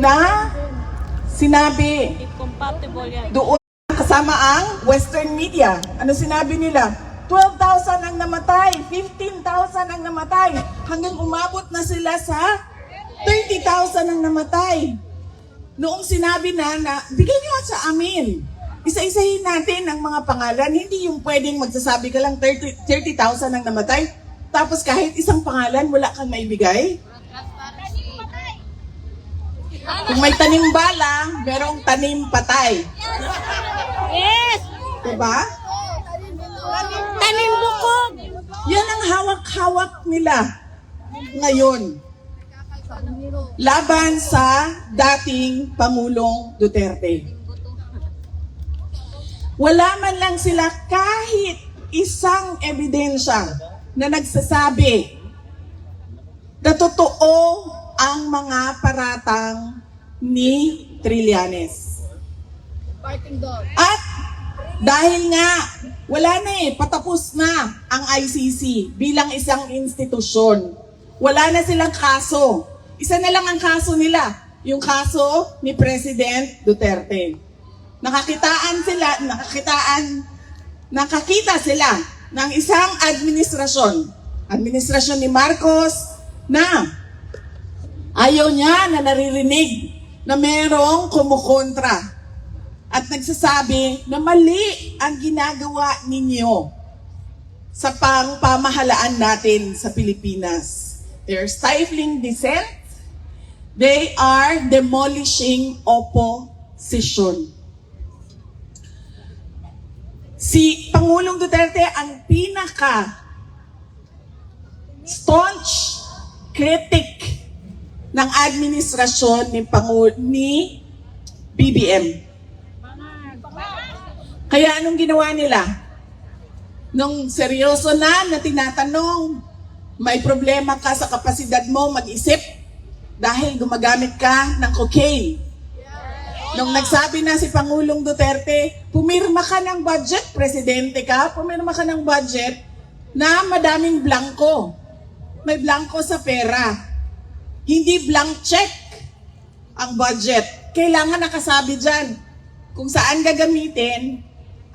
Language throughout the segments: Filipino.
na sinabi doon kasama ang Western media. Ano sinabi nila? 12,000 ang namatay, 15,000 ang namatay, hanggang umabot na sila sa 30,000 ang namatay. Noong sinabi na bigyan niyo sa amin, isa-isahin natin ang mga pangalan, hindi yung pwedeng magsasabi ka lang 30,000 ang namatay, tapos kahit isang pangalan wala kang maibigay. Kung may tanim bala, merong tanim patay. Yes! Diba? Tanim bukog! Yan ang hawak-hawak nila ngayon. Laban sa dating Pangulong Duterte. Wala man lang sila kahit isang ebidensya na nagsasabi na totoo ang mga paratang ni Trillanes. At dahil nga wala na patapos na ang ICC bilang isang institusyon. Wala na silang kaso. Isa na lang ang kaso nila, yung kaso ni President Duterte. Nakakita sila ng isang administrasyon ni Marcos na ayaw niya na naririnig na merong kumukontra at nagsasabi na mali ang ginagawa ninyo sa pamahalaan natin sa Pilipinas. They're stifling dissent. They are demolishing opposition. Si Pangulong Duterte ang staunch critic ng administrasyon ni BBM. Kaya anong ginawa nila? Nung seryoso na tinatanong, may problema ka sa kapasidad mo mag-isip dahil gumagamit ka ng cocaine. Nung nagsabi na si Pangulong Duterte, pumirma ka ng budget, presidente ka, pumirma ka ng budget na madaming blanco. May blanco sa pera. Hindi blank check ang budget. Kailangan nakasabi dyan kung saan gagamitin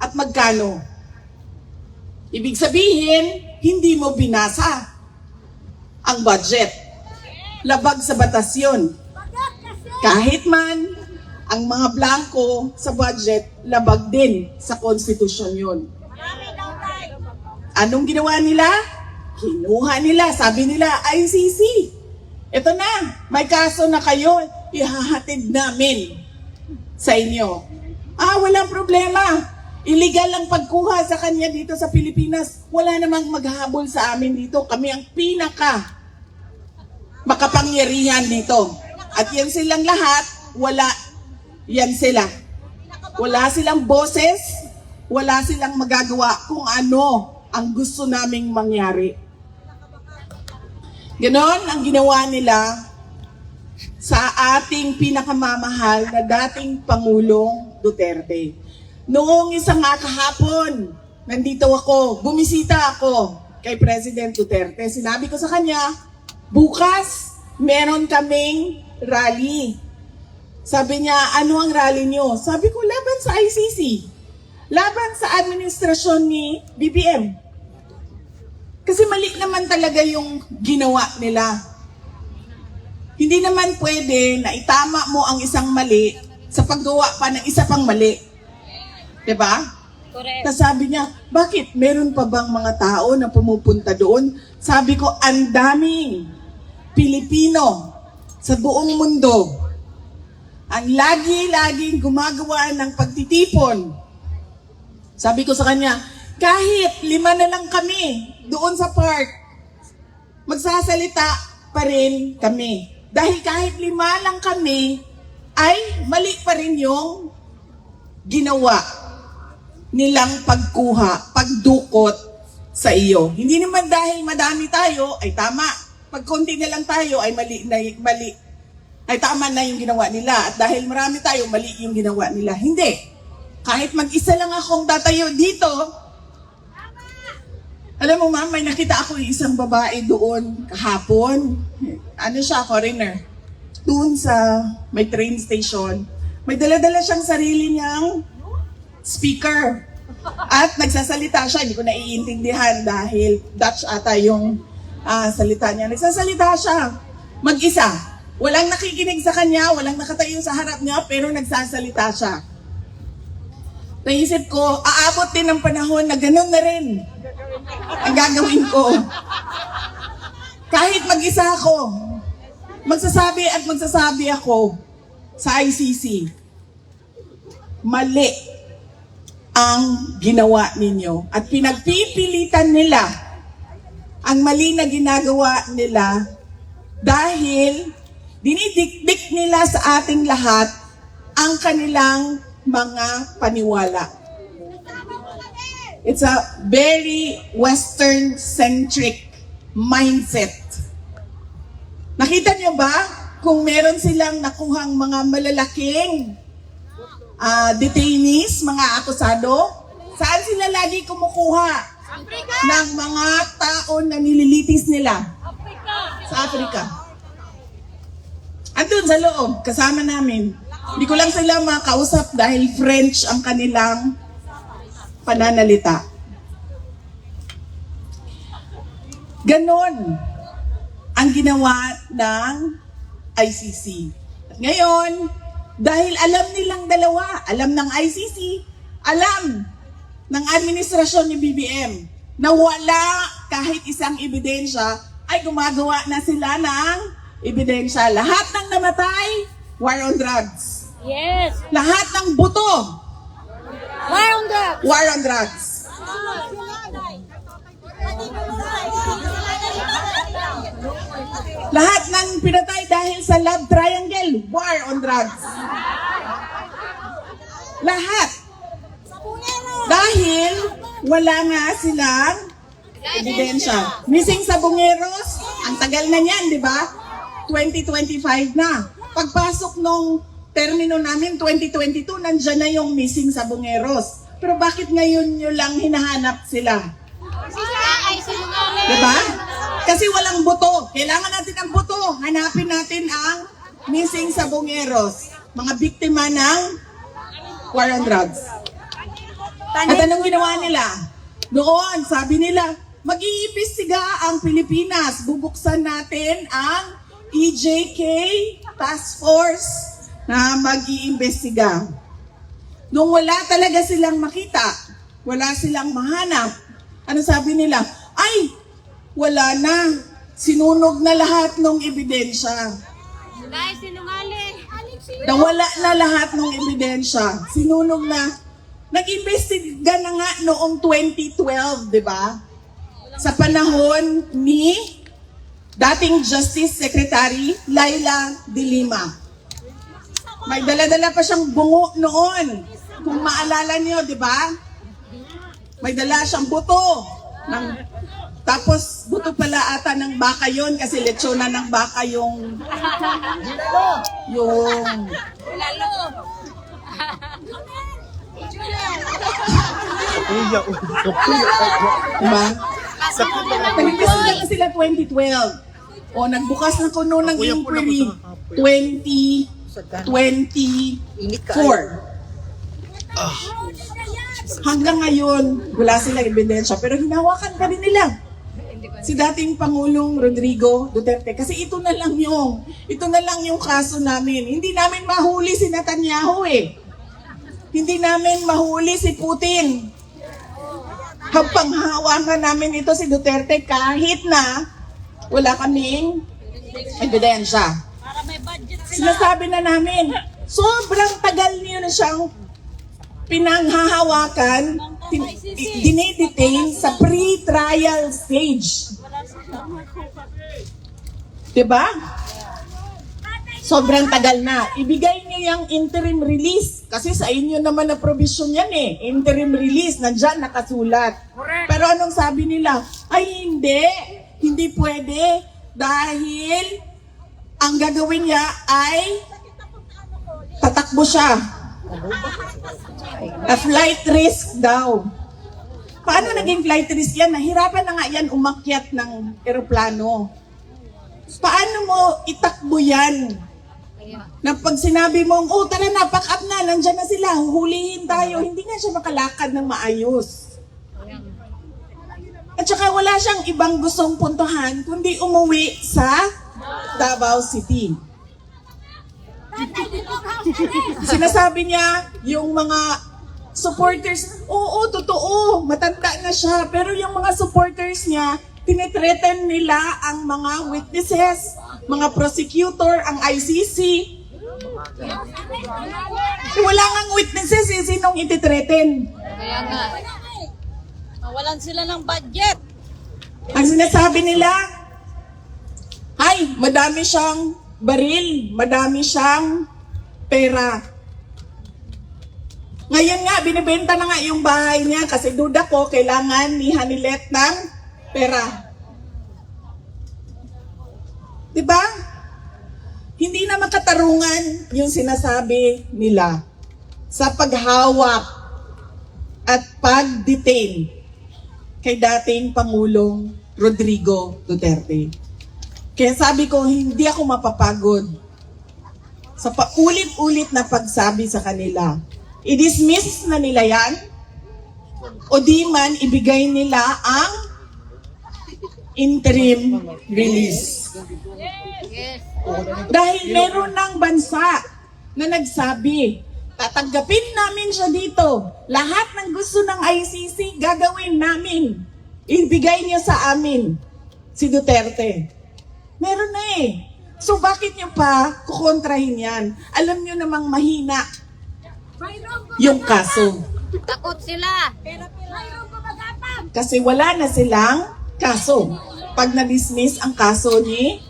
at magkano. Ibig sabihin, hindi mo binasa ang budget. Labag sa batas yun. Kahit man, ang mga blanco sa budget, labag din sa konstitusyon yun. Anong ginawa nila? Kinuha nila, sabi nila, ICC. Ito na, may kaso na kayo, ihahatid namin sa inyo. Walang problema. Illegal ang pagkuha sa kanya dito sa Pilipinas. Wala namang maghahabol sa amin dito. Kami ang makapangyarihan dito. At yan silang lahat, wala. Yan sila. Wala silang boses, wala silang magagawa kung ano ang gusto naming mangyari. Ganon ang ginawa nila sa ating pinakamamahal na dating Pangulong Duterte. Noong isang kahapon, nandito ako, bumisita ako kay President Duterte. Sinabi ko sa kanya, bukas, meron kaming rally. Sabi niya, ano ang rally niyo? Sabi ko, laban sa ICC. Laban sa administrasyon ni BBM. Kasi mali naman talaga yung ginawa nila. Hindi naman pwede na itama mo ang isang mali sa paggawa pa ng isa pang mali. Diba? Correct. Sabi niya, bakit? Meron pa bang mga tao na pumupunta doon? Sabi ko, ang daming Pilipino sa buong mundo ang laging gumagawa ng pagtitipon. Sabi ko sa kanya, kahit 5 na lang kami doon sa park, magsasalita pa rin kami. Dahil kahit 5 lang kami, ay mali pa rin yung ginawa nilang pagkuha, pagdukot sa iyo. Hindi naman dahil madami tayo, ay tama. Pag konti na lang tayo, ay mali. Ay tama na yung ginawa nila. At dahil marami tayo, mali yung ginawa nila. Hindi. Kahit mag-isa lang akong tatayo dito, alam mo ma'am, may nakita ako isang babae doon kahapon. Ano siya, foreigner. doon sa may train station, may dala-dala siyang sarili niyang speaker. At nagsasalita siya, hindi ko naiintindihan dahil Dutch ata yung salita niya. Nagsasalita siya, mag-isa. Walang nakikinig sa kanya, walang nakatayo sa harap niya, pero nagsasalita siya. Naisip ko, aabot din ang panahon na ganun na rin ang gagawin ko. Kahit mag-isa ako, magsasabi ako sa ICC, mali ang ginawa ninyo. At pinagpipilitan nila ang mali na ginagawa nila dahil dinidikdik nila sa ating lahat ang kanilang mga paniwala. It's a very Western-centric mindset. Nakita niyo ba kung meron silang nakuhang mga malalaking detainees, mga akusado? Saan sila lagi kumukuha ng mga tao na nililitis nila? Sa Africa. Andun sa loob, kasama namin. Hindi ko lang sila makausap dahil French ang kanilang pananalita. Ganon ang ginawa ng ICC. At ngayon, dahil alam nilang dalawa, alam ng ICC, alam ng administrasyon ni BBM, na wala kahit isang ebidensya, ay gumagawa na sila ng ebidensya. Lahat ng namatay, war on drugs. Yes. Lahat ng buto, War on drugs. war on drugs. Lahat ng pinatay dahil sa love triangle, war on drugs. Lahat. Dahil wala nga silang ebidensya. Missing sa Bungeros, ang tagal na niyan, di ba? 2025 na. Pagpasok nung termino namin, 2022, nandyan na yung missing sa Bungeros. Pero bakit ngayon nyo lang hinahanap sila? Di ba? Kasi walang buto. Kailangan natin ang buto. Hanapin natin ang missing sa Bungeros. Mga biktima ng war on drugs. At anong ginawa nila? Noon, sabi nila, mag-iimbestiga ang Pilipinas. Bubuksan natin ang EJK Task Force na mag-iimbestiga. Nung wala talaga silang makita, wala silang mahanap, ano sabi nila? Ay, wala na. Sinunog na lahat ng ebidensya. Guys, sinungaling. Nawala na lahat ng ebidensya. Sinunog na. Nag-imbestiga na nga noong 2012, di ba? Sa panahon ni dating Justice Secretary Laila de Lima. May dala-dala pa siyang bungo noon. Kung maalala niyo, di ba? May dala siyang buto. Tapos buto pala ata ng baka yon kasi lechona ng baka yung Lalo. diba? Nag-imbestiga na sila 2012. O nagbukas na kuno ng inquiry 2024. Hanggang ngayon, wala silang ebidensya. Pero hinawakan pa rin nila si dating Pangulong Rodrigo Duterte. Kasi ito na lang yung kaso namin. Hindi namin mahuli si Netanyahu eh. Hindi namin mahuli si Putin. Panghawakan namin ito si Duterte kahit na wala kaming ebidensya. Para may budget sila. Sinasabi na namin, sobrang tagal niyo na siyang pinanghahawakan, dinedetain sa pre-trial stage. Diba? Sobrang tagal na. Ibigay niyo yung interim release. Kasi sa inyo naman na provision yan eh. Interim release, nandyan nakasulat. Pero anong sabi nila? Ay hindi. Hindi pwede. Dahil ang gagawin niya ay tatakbo siya. A flight risk daw. Paano naging flight risk yan? Nahirapan na nga yan umakyat ng eroplano. Paano mo itakbo yan Na pag sinabi mong, oh tara na, pack up na, nandyan na sila, huhulihin tayo, hindi nga siya makalakad ng maayos. At saka wala siyang ibang gustong puntahan kundi umuwi sa Davao City. Sinasabi niya yung mga supporters, oo, totoo, matanda na siya, pero yung mga supporters niya, tinitreaten nila ang mga witnesses, mga prosecutor, ang ICC. Wala ngang witnesses, sinong ititreaten? Kaya nga. Nawalan sila ng budget. Ang sinasabi nila, ay, madami siyang baril, madami siyang pera. Ngayon nga, binibenta na nga yung bahay niya kasi duda ko, kailangan ni Hanilet ng pera. Diba? Hindi na makatarungan yung sinasabi nila sa paghawak at pag-detain kay dating Pangulong Rodrigo Duterte. Kaya sabi ko, hindi ako mapapagod sa paulit-ulit na pagsabi sa kanila. I-dismiss na nila yan o di man ibigay nila ang interim release. Yes. Dahil meron ng bansa na nagsabi, tatanggapin namin siya dito. Lahat ng gusto ng ICC, gagawin namin. Ibigay niya sa amin si Duterte. Meron na eh. So bakit niyo pa kukontrahin yan? Alam niyo namang mahina yung kaso. Takot sila. Kasi wala na silang kaso. Pag na-dismiss ang kaso ni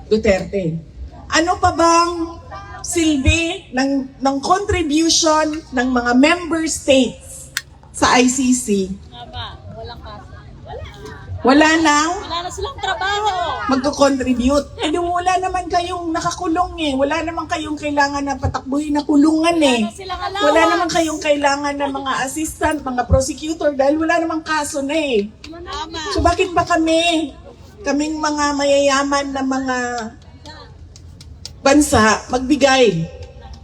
Duterte. Ano pa bang silbi ng contribution ng mga member states sa ICC? Walang kaso. Wala nang Wala na silang trabaho. magko-contribute. Eh, di wala naman kayong nakakulong eh. Wala naman kayong kailangan na patakbuhin na kulungan eh. Wala na silang allowance. Wala naman kayong kailangan ng mga assistant, mga prosecutor dahil wala namang kaso na eh. Tama. So bakit ba kaming mga mayayaman na mga bansa magbigay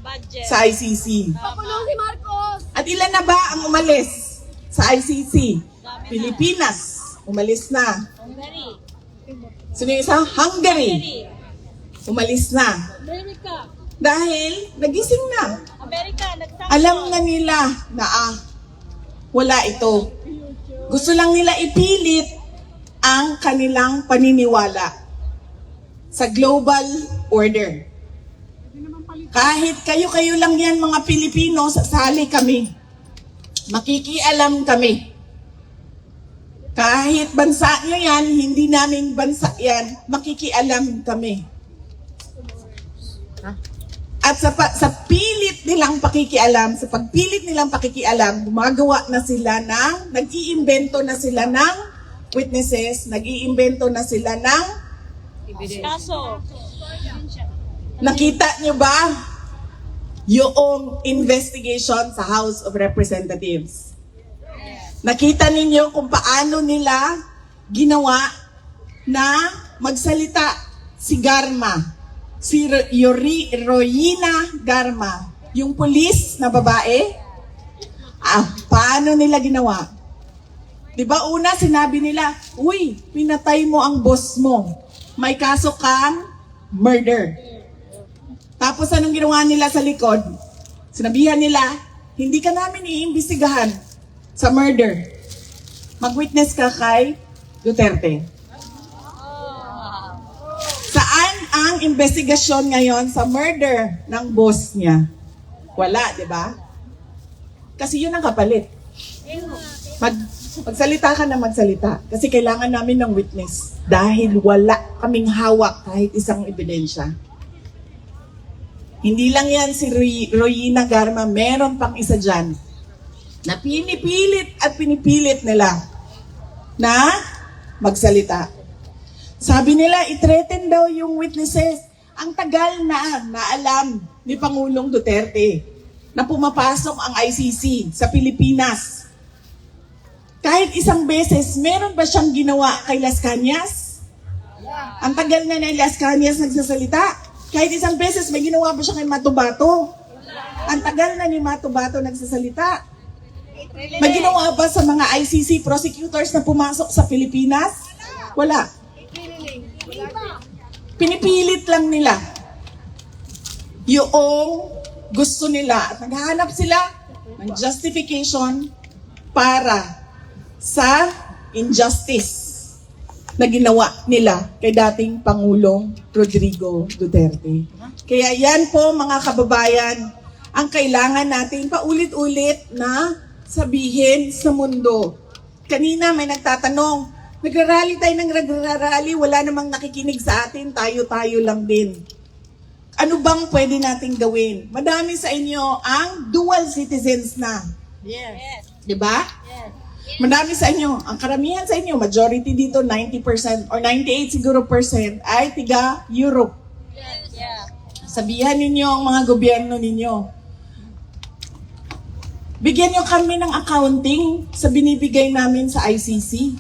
Budget. sa ICC? Pakulong si Marcos. At ilan na ba ang umalis sa ICC? Pilipinas, umalis na. Hungary. Sino yung isa? Hungary, umalis na. America. Dahil nagising na. America. Nagsanction. Alam na nila na wala ito. Gusto lang nila ipilit ang kanilang paniniwala sa global order. Kahit kayo-kayo lang yan mga Pilipino, sasali kami. Makikialam kami. Kahit bansa nyo yan, hindi naming bansa yan, makikialam kami. At sa pilit nilang pakikialam, sa pagpilit nilang pakikialam, gumagawa na sila ng, nag-iimbento na sila ng witnesses, nag-iimbento na sila ng, Kaso. nakita nyo ba yung investigation sa House of Representatives? Nakita ninyo kung paano nila ginawa na magsalita si Garma, si Royina Garma, yung pulis na babae. Paano nila ginawa? Di ba una sinabi nila, uy, pinatay mo ang boss mo. May kaso kang murder. Tapos anong ginawa nila sa likod? Sinabihan nila, hindi ka namin iimbestigahan sa murder. Mag-witness ka kay Duterte. Saan ang investigasyon ngayon sa murder ng boss niya? Wala, di ba? Kasi yun ang kapalit. Magsalita ka na magsalita. Kasi kailangan namin ng witness. Dahil wala kaming hawak kahit isang ebidensya. Hindi lang yan si Royina Garma. Meron pang isa dyan na pinipilit nila na magsalita. Sabi nila, i-threaten daw yung witnesses. Ang tagal na alam ni Pangulong Duterte na pumapasok ang ICC sa Pilipinas. Kahit isang beses, meron ba siyang ginawa kay Las Cañas? Ang tagal na Las Cañas nagsasalita. Kahit isang beses, may ginawa ba siya kay Matubato? Ang tagal na ni Matubato nagsasalita. May ginawa ba sa mga ICC prosecutors na pumasok sa Pilipinas? Wala. Pinipilit lang nila yung gusto nila at naghahanap sila ng justification para sa injustice na ginawa nila kay dating Pangulong Rodrigo Duterte. Kaya yan po mga kababayan, ang kailangan natin paulit-ulit na sabihin sa mundo. Kanina may nagtatanong, nagrarally tayo ng nagrarally, wala namang nakikinig sa atin, tayo-tayo lang din. Ano bang pwede nating gawin? Madami sa inyo ang dual citizens na. Yes. Diba? Yes. Madami sa inyo, ang karamihan sa inyo, majority dito, 90% or 98 siguro percent ay tiga Europe. Yeah. Sabihan ninyo ang mga gobyerno ninyo. Bigyan nyo kami ng accounting sa binibigay namin sa ICC.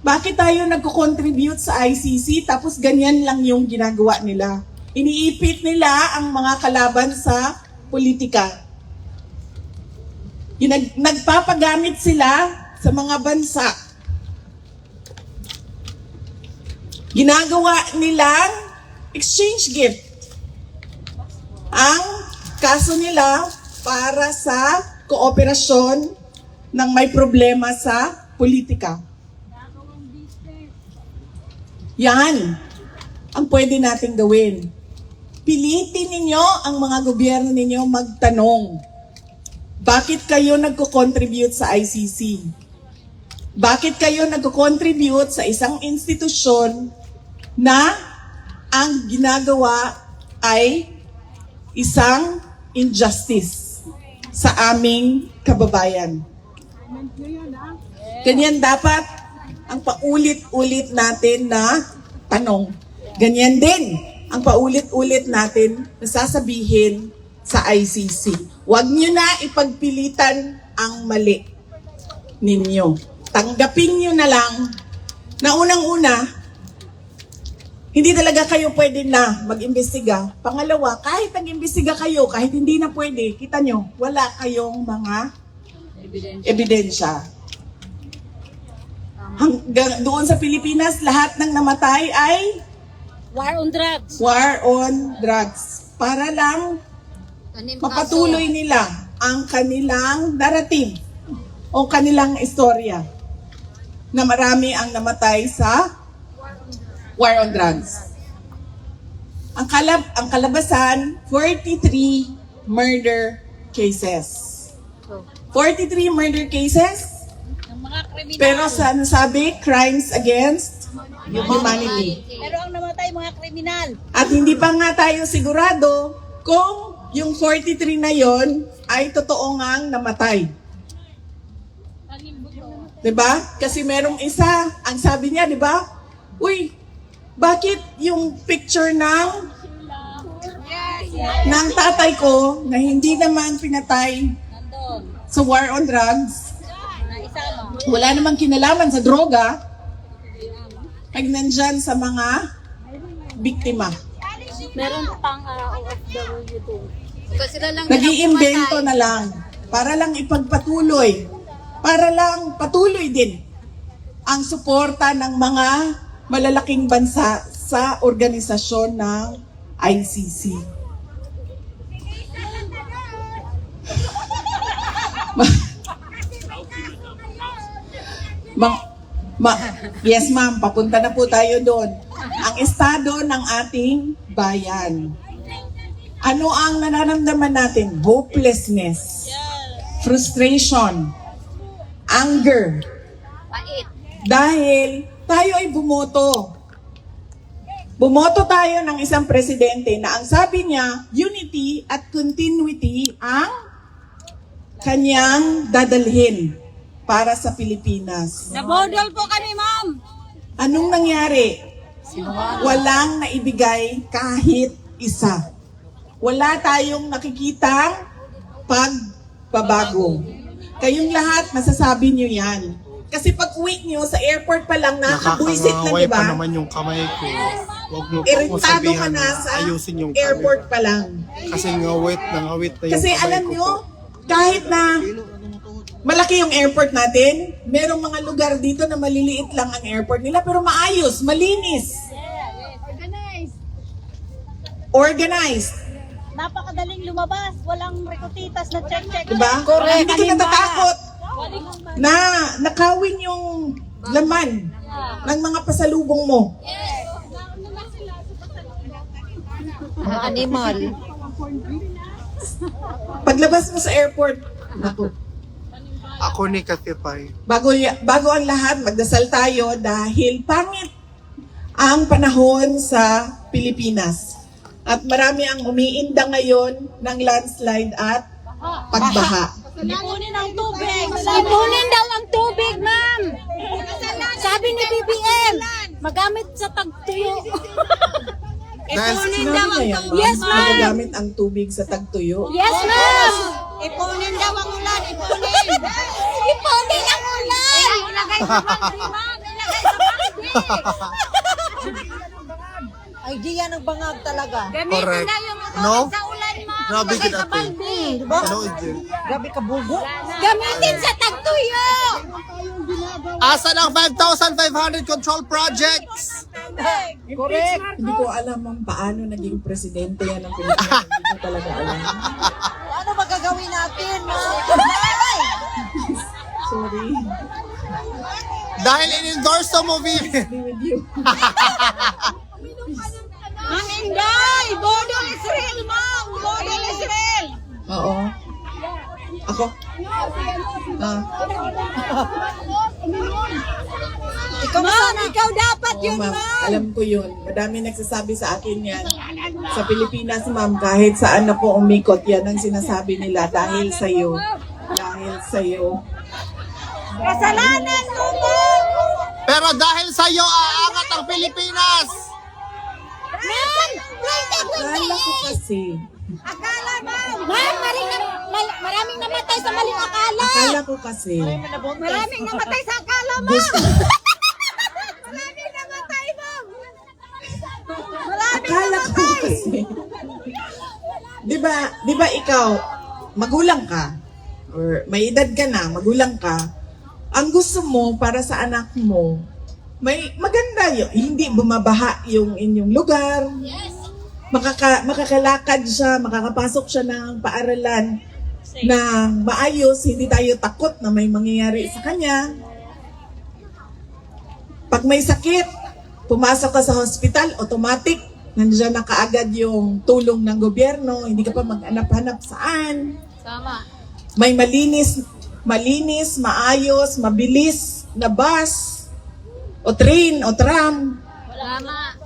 Bakit tayo nagko-contribute sa ICC tapos ganyan lang yung ginagawa nila? Iniipit nila ang mga kalaban sa politika. Nagpapagamit sila sa mga bansa. Ginagawa nilang exchange gift. Ang kaso nila para sa kooperasyon ng may problema sa politika. Yan ang pwede nating gawin. Pilitin ninyo ang mga gobyerno ninyo magtanong. Bakit kayo nagko-contribute sa ICC? Bakit kayo nagko-contribute sa isang institusyon na ang ginagawa ay isang injustice sa aming kababayan? Ganyan dapat ang paulit-ulit natin na tanong. Ganyan din ang paulit-ulit natin na sasabihin sa ICC. Huwag nyo na ipagpilitan ang mali ninyo. Tanggapin nyo na lang na unang-una, hindi talaga kayo pwede na mag-imbestiga. Pangalawa, kahit nag-imbestiga kayo, kahit hindi na pwede, kita nyo, wala kayong mga ebidensya. Hanggang doon sa Pilipinas, lahat ng namatay ay War on drugs. war on drugs. Para lang mapatuloy nila ang kanilang narrative o kanilang istorya na marami ang namatay sa war on drugs. Ang kalabasan, 43 murder cases. 43 murder cases, Ng mga kriminal. pero sa nasabi, crimes against humanity. Pero ang namatay, mga kriminal. At hindi pa nga tayo sigurado kung yung 43 na yon ay totoo ngang namatay. Diba? Kasi merong isa, ang sabi niya, diba? Uy, bakit yung picture ng tatay ko na hindi naman pinatay Nandun. sa war on drugs, Na isama. wala namang kinalaman sa droga, ay nandyan sa mga biktima. Meron pang OFW doon. Nag-iimbento na lang para lang ipagpatuloy, para lang patuloy din ang suporta ng mga malalaking bansa sa organisasyon ng ICC. Yes ma'am, papunta na po tayo doon. Ang estado ng ating bayan. Ano ang nararamdaman natin? Hopelessness, frustration, anger. Pait. Dahil tayo ay bumoto. Bumoto tayo ng isang presidente na ang sabi niya, unity at continuity ang kanyang dadalhin para sa Pilipinas. Nabodol po kami, ma'am. Anong nangyari? Walang naibigay kahit isa. Wala tayong nakikitang pagbabago. Kayong lahat, masasabi nyo yan. Kasi pag uwi nyo sa airport pa lang, nakabwisit na, Nakakangaway di ba? pa naman yung kamay ko. Huwag mo pa Irritado ka sabihan na sa ayusin yung airport pa lang. Kasi ngawit na yung Kasi kamay alam ko nyo, po. kahit na malaki yung airport natin, merong mga lugar dito na maliliit lang ang airport nila pero maayos, malinis, organized. Napakadaling lumabas. Walang rekutitas na check-check. Diba? Correct. Hindi ka natatakot Walang na nakawin yung laman ng mga pasalubong mo. mga animal. Paglabas mo sa airport, naku, Ako ni Katipay. bago ang lahat, magdasal tayo dahil pangit ang panahon sa Pilipinas. At marami ang umiinda ngayon ng landslide at pagbaha. Ipunin ang tubig. Ipunin daw ang tubig, ma'am. Sabi ni BBM, magamit sa tagtuyo. Dahil Sinabi niya yan, ma'am. Yes, ma'am. Magagamit ang tubig sa tagtuyo. Yes, ma'am. Ipunin daw ang ulan. Ipunin. Ipunin ang ulan. Ilagay sa pantry, ma'am. Ilagay sa pantry. Idea ng bangag talaga. correct. No? Grabe ka dati. Diba? Ano ito? Grabe ka bugo. Gamitin sa tagtuyo. Asa ng 5,500 control projects? Correct. Hindi ko alam ang paano naging presidente yan ng Pilipinas. Hindi ko talaga alam. Ano magagawin natin, ma'am? Sorry. Dahil in-endorse mo, Vivi. Be with you. Ang Inday! Bodol Israel, ma'am! Bodol Israel! Oo. Ako? Ikaw Ma'am, ikaw dapat Oo, yun, ma'am. ma'am! Alam ko yun. Madami nagsasabi sa akin yan. Sa Pilipinas, ma'am, kahit saan ako umikot, yan ang sinasabi nila dahil sa'yo. Dahil sa'yo. Kasalanan mo, ma'am! Pero dahil sa'yo, aangat ang Pilipinas. Ma'am, Akala ko kasi. Akala, ma'am! ma'am, maraming namatay sa maling akala. Akala ko kasi. Maraming namatay sa akala, ma'am! Gusto, Maraming namatay, ma'am! akala ko kasi. Di ba ikaw, magulang ka? Or may edad ka na, magulang ka. Ang gusto mo para sa anak mo, may maganda yun. Hindi bumabaha yung inyong lugar. Makakalakad siya, makakapasok siya ng paaralan na maayos, hindi tayo takot na may mangyayari sa kanya. Pag may sakit, pumasok ka sa hospital, automatic, nandiyan na kaagad yung tulong ng gobyerno, hindi ka pa mag-hanap-hanap saan. Tama. May malinis, maayos, mabilis na bus, o train, o tram. Tama.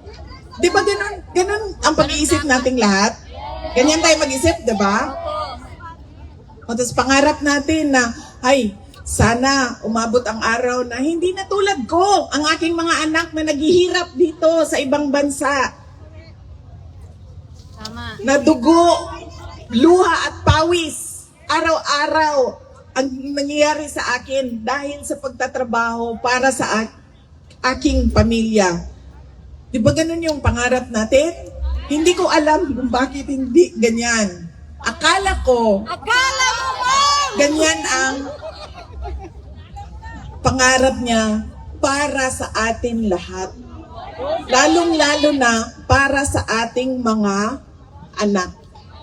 Di ba ganun ang pag-iisip nating lahat? Ganyan tayo mag-isip, di ba? O tapos pangarap natin na, ay, sana umabot ang araw na hindi na tulad ko, ang aking mga anak na naghihirap dito sa ibang bansa. Tama. Na dugo, luha at pawis, araw-araw ang nangyayari sa akin dahil sa pagtatrabaho para sa aking pamilya. Di ba ganun yung pangarap natin? Hindi ko alam kung bakit hindi ganyan. Akala ko, Akala mo, ma'am! ganyan ang pangarap niya para sa atin lahat. Lalong-lalo na para sa ating mga anak.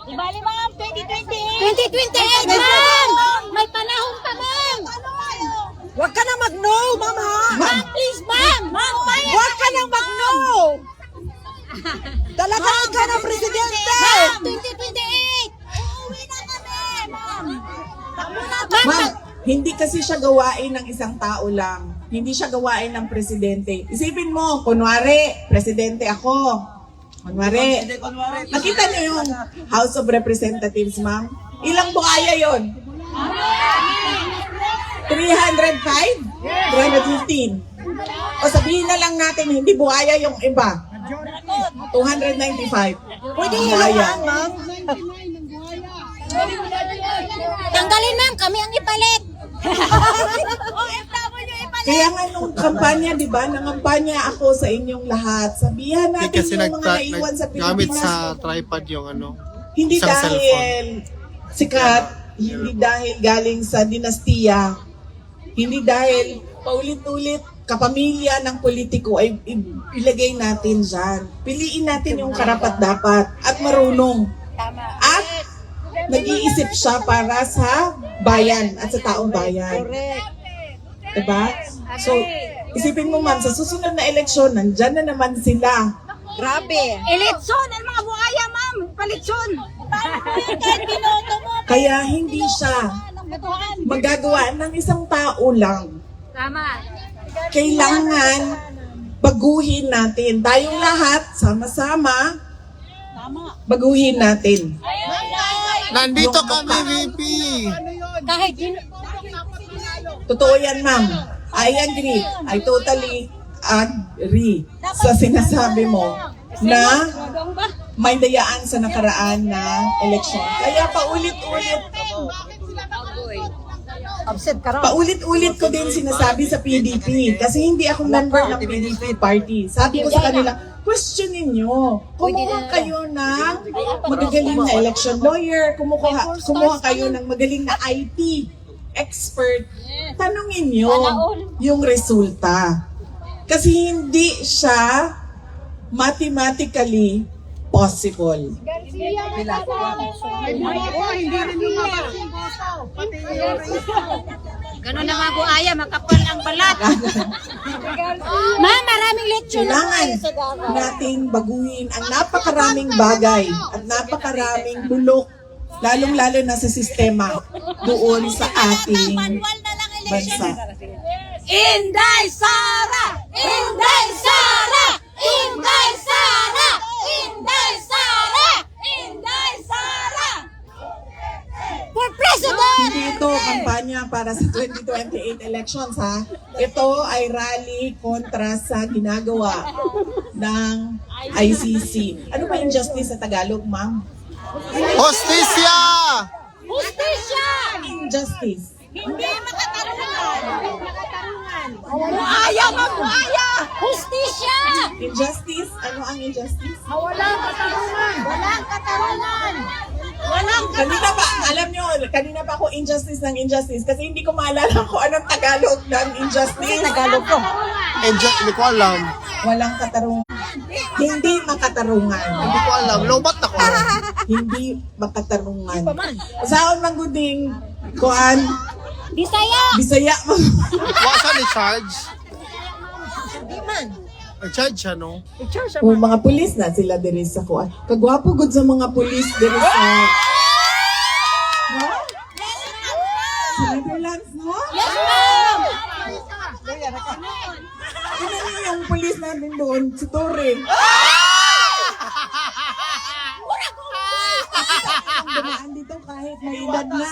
Di bali, ma'am, 2028! 2028, ma'am. May panahon pa, ma'am. Huwag ka na mag-no, mama. Ma'am, please, ma'am. Ma'am, Huwag ka na mag-no. Talaga ikaw na presidente. Ma'am, 2028. Uuwi na kami, ma'am! Ma'am, hindi kasi siya gawain ng isang tao lang. Hindi siya gawain ng presidente. Isipin mo, kunwari, presidente ako. Kunwari, nakita niyo yung House of Representatives, ma'am? Ilang buhaya yon? 305? 315? O sabihin na lang natin, hindi buhaya yung iba. 295. Pwede Ang yun buhaya. lang, ma'am. Tanggalin, ma'am. Kami ang ipalit. OFW ipalit! Kaya nga nung kampanya, di ba, nangampanya ako sa inyong lahat. Sabihan Hindi natin kasi yung mga naiwan sa gamit Pilipinas. sa tripod yung ano. Hindi isang dahil sikat, hindi dahil galing sa dinastiya, hindi dahil paulit-ulit kapamilya ng politiko ay ilagay natin dyan. Piliin natin yung karapat-dapat at marunong. At nag-iisip siya para sa bayan at sa taong bayan. Diba? So, isipin mo ma'am, sa susunod na eleksyon, nandyan na naman sila. Grabe. Eleksyon, ang mga buhaya, ma'am. Palitson. Kahit binoto mo. Kaya hindi siya magagawa ng isang tao lang. Tama. Kailangan baguhin natin. Tayong lahat, sama-sama, baguhin natin. Nandito kami, VP. Kahit Totoo yan, ma'am. I agree. I totally agree sa sinasabi mo na may dayaan sa nakaraan na eleksyon. Kaya paulit-ulit, Absent ka raw. paulit-ulit ko din sinasabi sa PDP kasi hindi ako member ng PDP party. Sabi ko sa kanila, questionin nyo. Kumuha kayo ng magagaling na election lawyer, kumuha kayo ng magaling na IT expert. Tanungin nyo yung resulta. Kasi hindi siya mathematically possible. Ganun na mga buhaya, makapal ang balat. ma'am, maraming lecture na Kailangan nating baguhin ang napakaraming bagay at napakaraming bulok, lalong-lalo na sa sistema doon sa ating bansa. Inday Sara! Inday Sara! Inday Sara! Inday Sara! Inday Sara! for president. Hindi ito kampanya para sa 2028 elections ha. Ito ay rally kontra sa ginagawa ng ICC. Ano ba injustice sa Tagalog, ma'am? Hostisya! Justisya! Injustice. Hindi makatarungan! Buhaya, mga buhaya! Justisya. Injustice? Ano ang injustice? Walang katarungan! Walang katarungan! Walang Kanina pa, alam nyo, kanina pa ako injustice ng injustice kasi hindi ko maalala kung anong Tagalog ng injustice. Tagalog ko. Hindi ko alam. Walang katarungan. Hindi makatarungan. Hindi ko alam. Lobat ako. Hindi makatarungan. Saan man guding kuan, Bisaya. Bisaya mo. Wasa ni charge. Hindi man. Charge siya, no? Picture siya. O mga pulis na sila diri sa kuan. Kagwapo gud sa mga pulis diri sa no? Sa Netherlands, no? Yes, ma'am. Ano yung pulis natin doon? Si Torre. Ang dumaan dito kahit may edad na.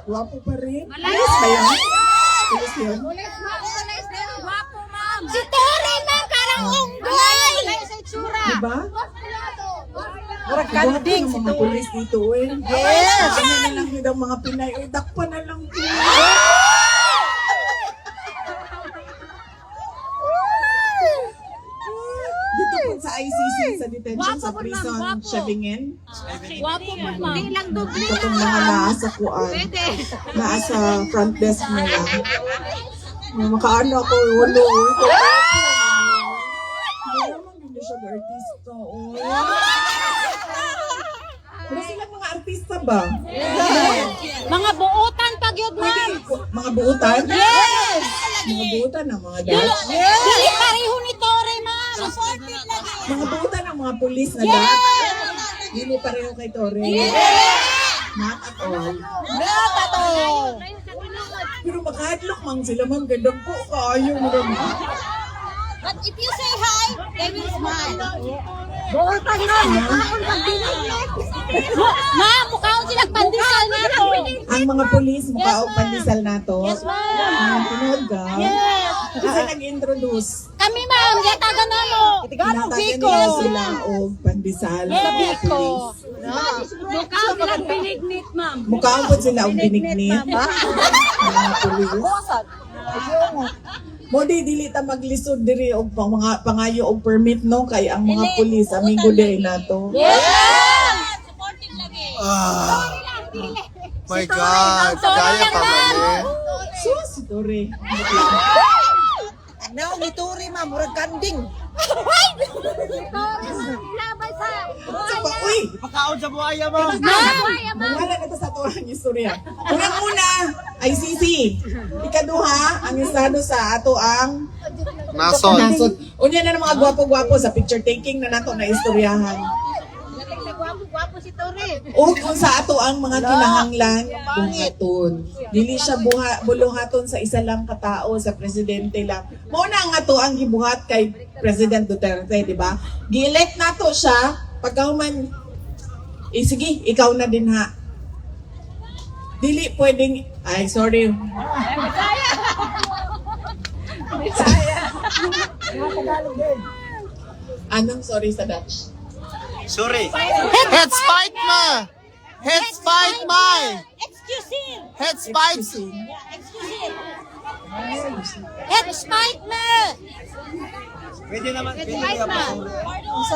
Gwapo pa rin. Pulis ba yan? Pulis yun? Guwapo, ma'am! Si Tori, ma'am, karang unggoy. Diba? Murag Gwapo kanding yung si mga Tori. pulis dito eh. Yes! Ano na lang yun ang mga Pinay. Uy, dakpa na lang po. Dito po sa ICC, sa detention, sa prison, Siabingin. Guwapo po, ma'am. Hindi lang doble. Ito pong mga naasa kuan. Pwede. Naasa front desk nila. Makaano ako, walo. Hindi naman hindi siya artista. Pero silang mga artista ba? Mga buutan pag yun, ma'am. Mga buutan? Yes. Mga buutan ng mga dance. Dili pareho ni Tori, ma'am. Mga buutan ng mga pulis na dance. Hindi pareho kay Torre. Not at all. Tato! Pero makahadlok mang sila, ma'am. Gandang po kayo mo naman. But if you say hi, they will smile. Buhay pa hinan! Ma'am, mukhaon sila pandesal na to. Ang mga pulis, mukha o pandesal na to. Yes, ma'am. Tinood ka. Yes. Kasi nag-introduce. Kami ma'am, yatagan na mo. Itiganong Biko. Nila sila o pandesal. Biko. Mukha lang binignit, ma'am. Mukhaan po sila o binignit. Mga pulis. Buwasan. Mo dili ta maglisod diri og mga pangayo og permit no kay ang mga pulis amigo day nato. Supporting lagi. My God, kaya pa mali. Sus, Dore. Naong ituri ma'am, murag kanding. Labay sa. Sapa, uy! Pakaon sa buhaya mo. Wala na to sa tuwang istorya. Unang-una, ICC. Ikaduha, ang estado sa ato ang Nasod. nasod. Unya na ng mga gwapo-gwapo sa picture taking na nato na istoryahan. Gwapo si Tori. O kung sa ato ang mga kinahanglan, buhaton. Dili siya buluhaton sa isa lang katao, sa presidente lang. Muna ang ato ang gibuhat kay President Duterte, di ba? Gi-elect nato siya, pagkahuman, sige, ikaw na din ha. Dili pwedeng, ay sorry. Anong sorry sa Dutch? Sorry. Head fight ma. Head fight ma. Excuse him. Head fight. Excuse him. Expite na. Pwede naman.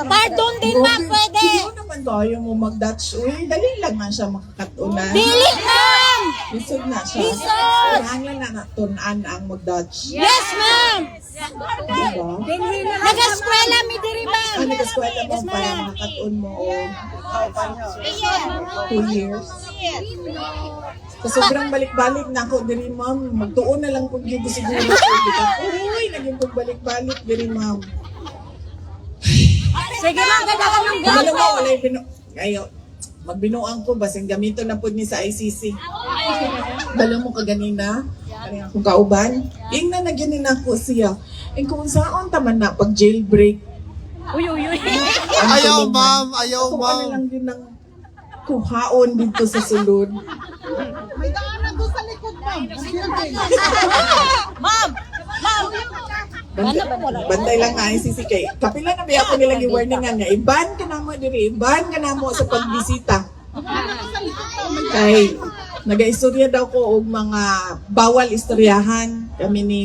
Pardon din ma'am, pwede. Hindi naman tayo mo mag-Dutch. Uy, dali lang man siya makakatunan. Dili ma'am. Lisod na siya. Lisod! Kailangan na natunan ang mag-Dutch. Yes ma'am. Diba? Nag-eskwela mi diri ma'am. Ano kaskwela mo para makakatun mo o 2 years? Sa sobrang balik-balik na ako diri ma'am, magtuon na lang kung yun siguro. Uy, naging pagbalik-balik diri ma'am. Sige ma'am, ganda ka ng Alam mo, wala yung ayo, magbinuang ko, basing gamito na po ni sa ICC. Alam mo kaganina, kanina akong kauban, yung na nagyanin ako siya. And kung saan taman na pag jailbreak. Uy. Ayaw ma'am, ayaw Kung ano ma'am. lang din ng kuhaon dito sa sulod. Ma'am! Bantay lang nga ICC kay. Kapila na biya ko nilang i-warningan niya. Iban ka na mo diri, iban ka na mo sa pagbisita. Kay nagaistorya daw ko og mga bawal istoryahan kami ni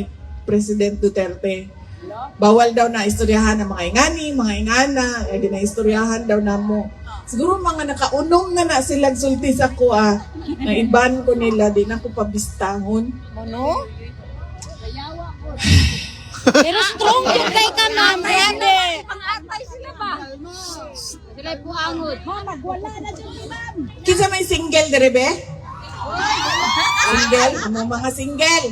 President Duterte. Bawal daw na istoryahan ng mga ingani, mga ingana, ay ginaistoryahan daw na mo. Siguro mga nakaunong na sila sulti sa ko na iban ko nila, di na ko pabistahon. Pero strong yun kay ka ma'am, ready. Pang-atay sila ba? Sila'y buangod. Kinsa may single dere be? Single? Ano mga single?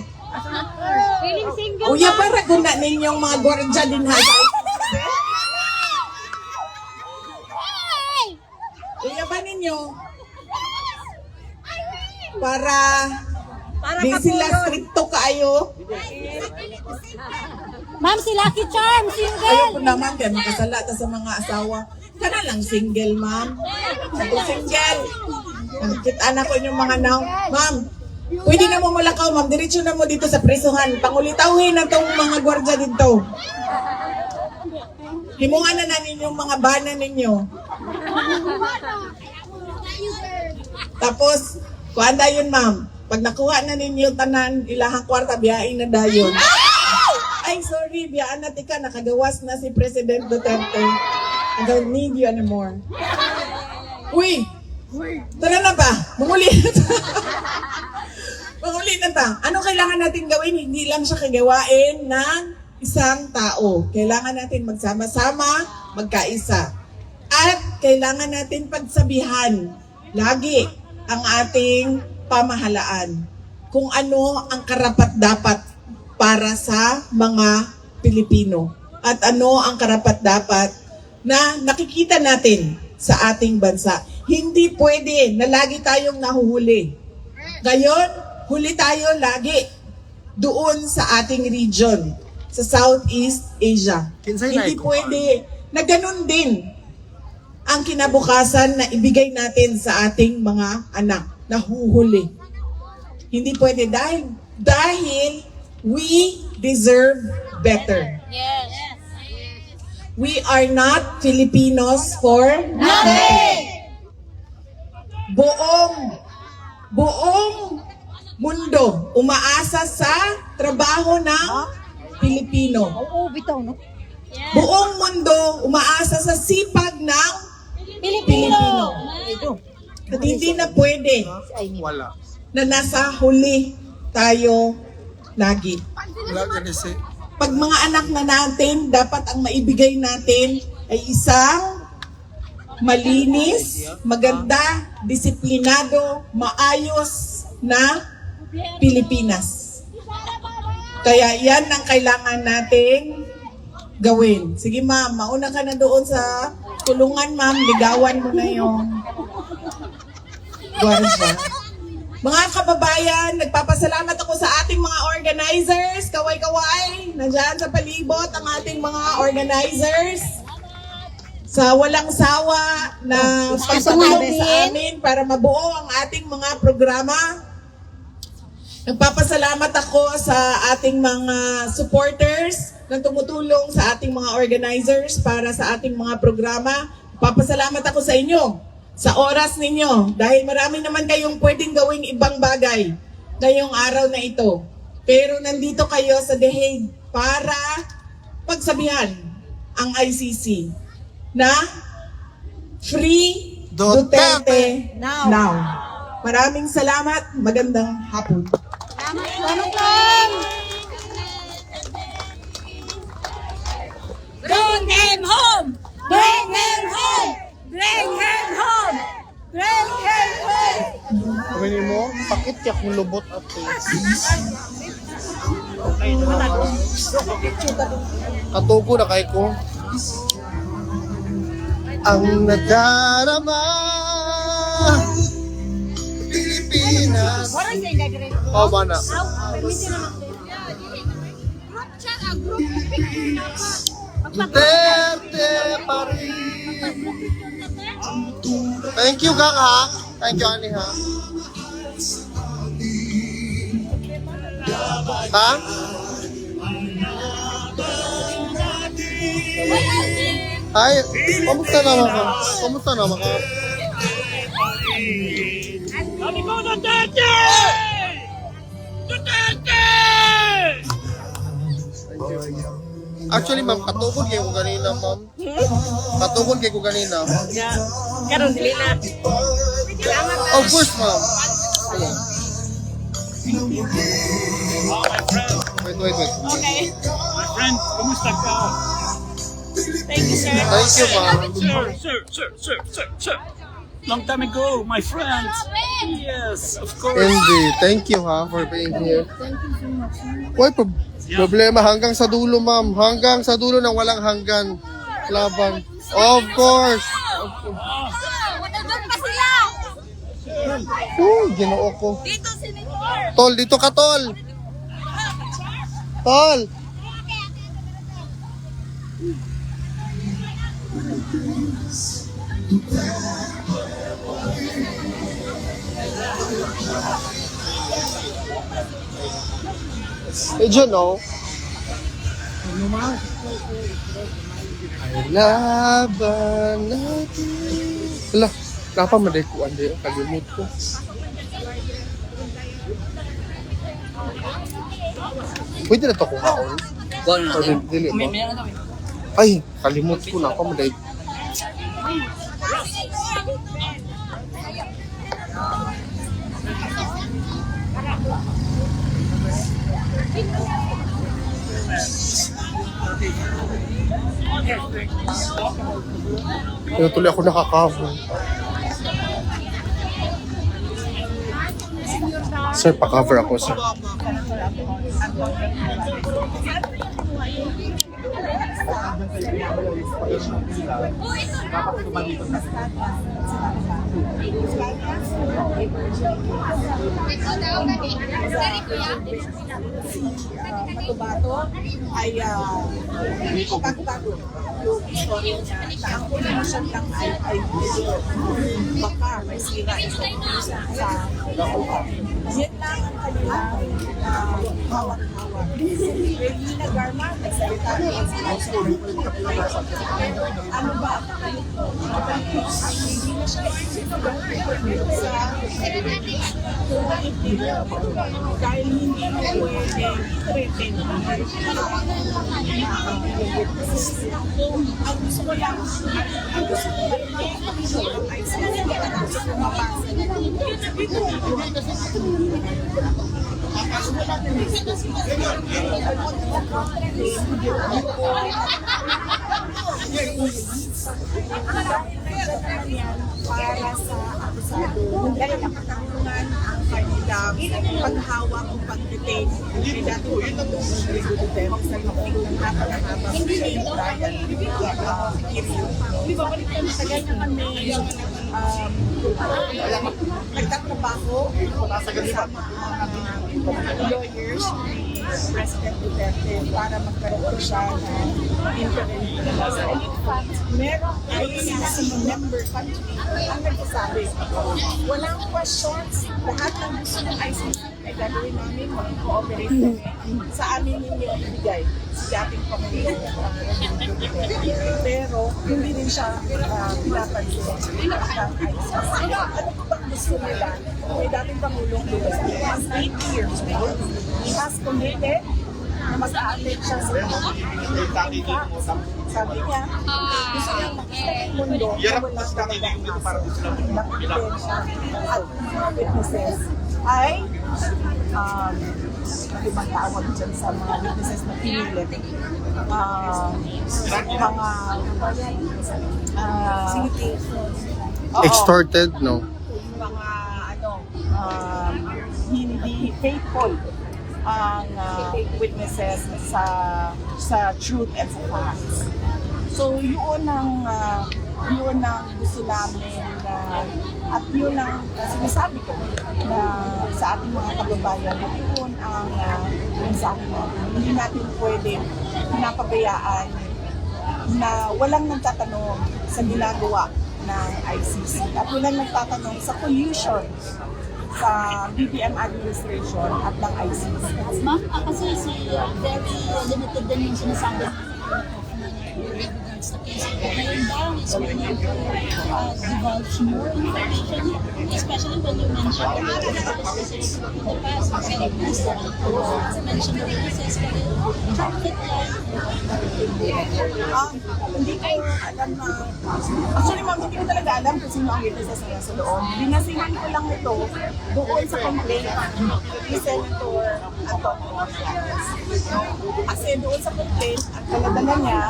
Feeling single. Uya para guna ninyong mga gwardiya din ha. Uya ba ninyo? Para di sila stricto kaayo. Ma'am, si Lucky Charm, Ayaw single. po naman kaya makasala ta sa mga asawa. Kana lang single, ma'am. Ako single. Nakikita na ko inyong mga now. Ma'am, pwede na mo mulakaw, ma'am. Diretso na mo dito sa presuhan. Pangulitawin na tong mga gwardiya dito. Himungan na ninyong mga bana ninyo. Tapos, kuanda yun, ma'am. Pag nakuha na ninyo tanan, ilahang kwarta, biyain na dayon. Ay, sorry, biyaan na tika, nakagawas na si President Duterte. I don't need you anymore. Uy! Tara na ba? Manguli na ta. Manguli na ta. Ano kailangan natin gawin? Hindi lang siya kagawain ng isang tao. Kailangan natin magsama-sama, magkaisa. At kailangan natin pagsabihan lagi ang ating pamahalaan kung ano ang karapat-dapat para sa mga Pilipino at ano ang karapat-dapat na nakikita natin sa ating bansa. Hindi pwede na lagi tayong nahuhuli. Ngayon, huli tayo lagi doon sa ating region, sa Southeast Asia. Hindi pwede na ganun din ang kinabukasan na ibigay natin sa ating mga anak na huhuli. Hindi pwede dahil we deserve better. Yes. We are not Filipinos for Nothing! buong mundo umaasa sa trabaho ng Pilipino. Oo, bitaw, no? Buong mundo umaasa sa sipag ng Pilipino! Ito. At hindi na pwede Wala. na nasa huli tayo lagi. Wala ka kasi. Pag mga anak na natin, dapat ang maibigay natin ay isang malinis, maganda, disiplinado, maayos na Pilipinas. Kaya yan ang kailangan nating gawin. Sige ma'am, mauna ka na doon sa kulungan ma'am, ligawan mo na yung gwardiya. Mga kababayan, nagpapasalamat ako sa ating mga organizers. Kaway-kaway, nandyan sa palibot ang ating mga organizers. Sa walang sawa na pagtulong sa amin para mabuo ang ating mga programa. Nagpapasalamat ako sa ating mga supporters na tumutulong sa ating mga organizers para sa ating mga programa. Nagpapasalamat ako sa inyo, sa oras ninyo, dahil marami naman kayong pwedeng gawing ibang bagay ngayong araw na ito. Pero nandito kayo sa The Hague para pagsabihan ang ICC na Free Duterte now. Maraming salamat. Magandang hapon. Bring him home! Bring him home! Bring him home! Bring him home! Kami mo, pakit ya kung lubot at katugo na kay ko. Ang nadarama Pilipinas. Oh, mana? Duterte pa rin. Thank you, Gang, ha? Thank you, Ani, ha? Ha? Ay, kamusta naman ka? Kamusta naman ka? Sabi ko, Duterte! Duterte! Actually, ma'am, katugod kayo ko ganina, ma'am. Katugod kayo ko ganina. Karon dili na. Of course, ma'am. Wait. Okay. My friend, kumusta ka? Thank you, sir. Thank you, ma'am. Sir. Long time ago, my friend. Yes, of course. Andy, thank you, ha, for being here. Why problema hanggang sa dulo, ma'am. Hanggang sa dulo ng walang hanggan. Laban. Of course. Doon pa sila. Ginoo ko. Dito, Senator. Tol, dito ka, tol. Tol. Eh, dyan, no? Ay, laban natin. Wala, napamadekuan din. Kalimut ko. Pwede na ito kung haon? Or dili ba? Ay, kalimut ko na. Napamadekuan. Kaya tuloy ako nakakahoy. Sir, pa-cover ako, sir. Matubato ay bago-bago yung istorya na ang condition lang ay baka may sira ito sa yan lang ang kanilang hawak-hawak. Regina Garma, nagsalita ano ba? Hindi na siya sa dahil hindi mo pwede threaten ang gusto ko lang ay para sa akusado dahil ang katanungan ang kanilang paghawak o pag-detain ay dati po yun ang Duterte sa loob ng napakahabang Brian Kirill. Di ba matagal na kami nagtatrabaho kasama ang lawyers ni President Duterte para magkaroon siya ng interim. And in fact, merong ICC member country ang nagsasabi, walang questions, lahat ng gusto ng ICC ay gagawin namin, mag-cooperate kami sa amin ninyo ibigay si dating Pangulong pero hindi rin siya pinapansin ng ICC. Ano po bang gusto nila? May dating Pangulong Duterte, 8 years now, he has committed na mag-a-attend siya sa sabi niya, gusto niyang makita ng mundo na walang talagang ng ebidensya at mga witnesses ay ibang tawag dyan sa mga witnesses na pinilit. Mga Extorted, no? mga hindi faithful ang witnesses sa truth and sa facts. So yun ang gusto namin at yun ang sinasabi ko na sa ating mga kababayan na yun ang mensahe natin. Hindi natin pwede pinapabayaan na walang nagtatanong sa ginagawa ng ICC at walang nagtatanong sa collusion sa BBM administration at ng ICC. Ma'am, kasi very limited din yung sinasabi with regards to case. Ngayon daw is willing to divulge more information, especially when you mention the witnesses in the past. Kasi mention the witnesses, pero bakit lang? Hindi ko alam na, actually ma'am, hindi ko talaga alam kung sino ang witnesses na sa loob. Binasihan ko lang ito doon sa complaint ni Senator Antonio Marcos. Kasi doon sa complaint, ang kaladala niya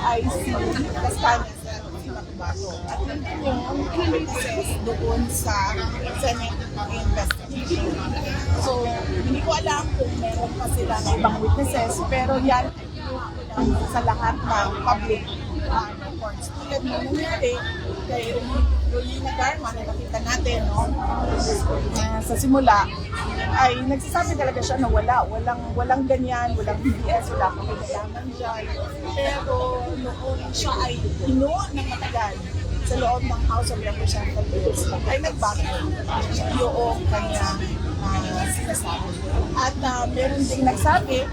ay si Castañas at si Matubato. At nandun yung witnesses doon sa Senate investigation. So, hindi ko alam kung meron pa sila ng ibang witnesses, pero yan ay sa lahat ng public reports. Tulad mo nangyari kay Regina Garma na nakita natin sa simula, ay nagsasabi talaga siya na walang ganyan, walang BBS, wala kang kinalaman dyan. Pero noon siya ay hinuha ng matagal sa loob ng House of Representatives ay nagbago yung kanyang sinasabi. At meron ding nagsabi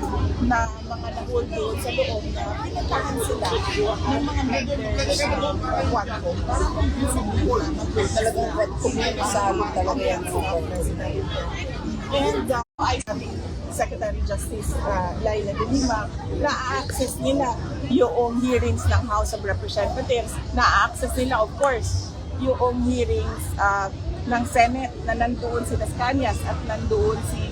na mga nahul doon sa loob na pinuntahan sila ng mga members ng Quadco para talagang kumisabi talaga yan sa President. And I sabi, Secretary Justice Laila de Lima, na-access nila yung hearings ng House of Representatives, na-access nila of course yung hearings ng Senate na nandoon si Castañas at nandoon si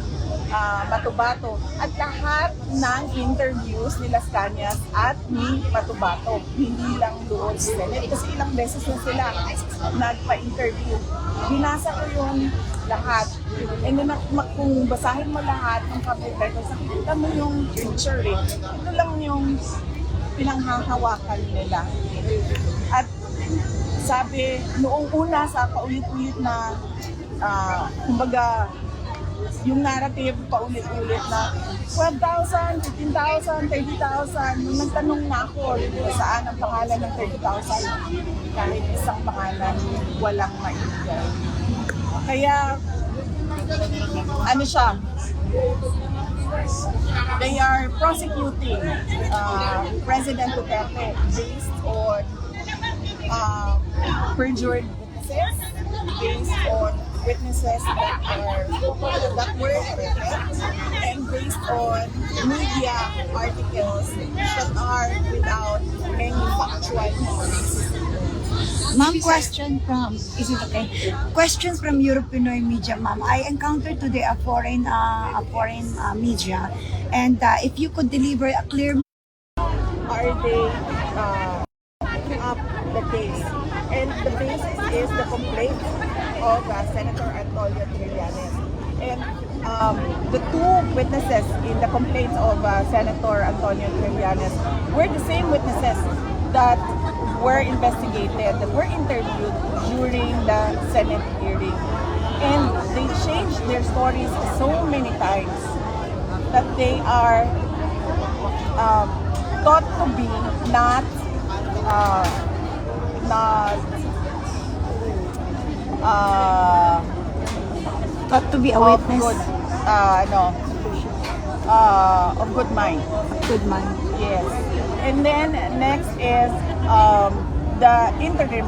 Matubato at lahat ng interviews ni Castañas at ni Matubato, hindi lang doon sa Senate kasi ilang beses na sila nagpa-interview. Binasa ko yung lahat. And then kung basahin mo lahat ng public records, nakikita mo yung picture eh. Ito lang yung pinanghahawakan nila. At sabi, noong una sa paulit-ulit na, kumbaga, yung narrative paulit-ulit na 12,000, 15,000, 30,000. Nung nagtanong na ako saan ang pangalan ng 30,000, kahit isang pangalan, walang maibigay. Kaya, ano siya, they are prosecuting President Duterte based on perjured witnesses, based on witnesses that were perfect, and based on media articles that are without any factual basis. Ma'am, question from, is it okay? Questions from European media, ma'am. I encountered today a foreign media, and if you could deliver a clear Are they up the case? And the basis is the complaint of Senator Antonio Trillanes. And the two witnesses in the complaint of Senator Antonio Trillanes were the same witnesses that were investigated, that were interviewed during the Senate hearing. And they changed their stories so many times that they are thought to be not thought to be a of witness? good of good mind. Good man. Yes. And then next is the interim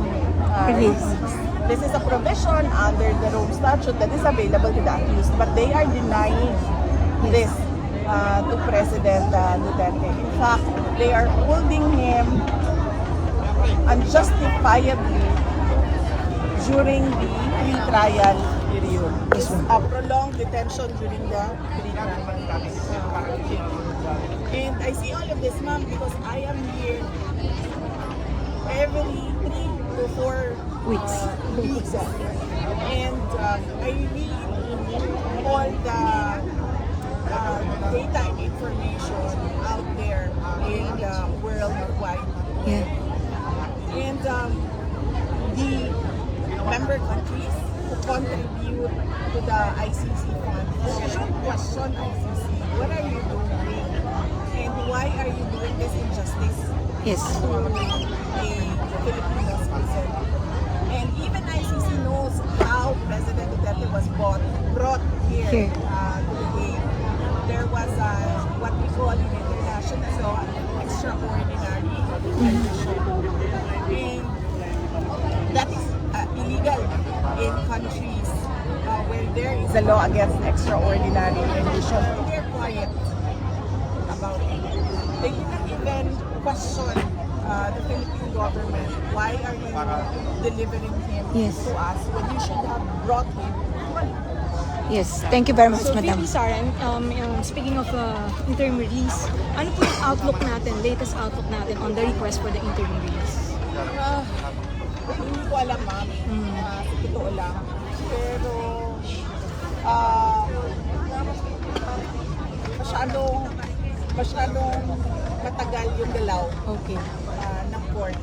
Release. This is a provision under the Rome Statute that is available to the accused, but they are denying this to President Duterte. In fact, they are holding him unjustifiably during the pre-trial period. A prolonged detention during the pre-trial period. And I see all of this, ma'am, because I am here every 3 to 4 Weeks. weeks. And I really all the data and information out there in the worldwide. Yeah. And the member countries who contribute to the ICC fund should question ICC. What are you doing? And why are you doing this injustice Yes. to a Filipino citizen? And even ICC knows how President Duterte was brought here, Here. To the Hague. There was what we call in international law extraordinary condition. And that is illegal in countries where there is a law against extraordinary condition. They're quiet about it. They did not even question the Philippine government. Why are you delivering him Yes. to us when you should have brought him? Yes. Thank you very much, So, madam. VP Sara, speaking of interim release, ano po yung outlook natin, latest outlook natin on the request for the interim release? Hindi ko alam, ma'am. Sa totoo lang. Pero, masyadong matagal yung galaw Okay. ng court.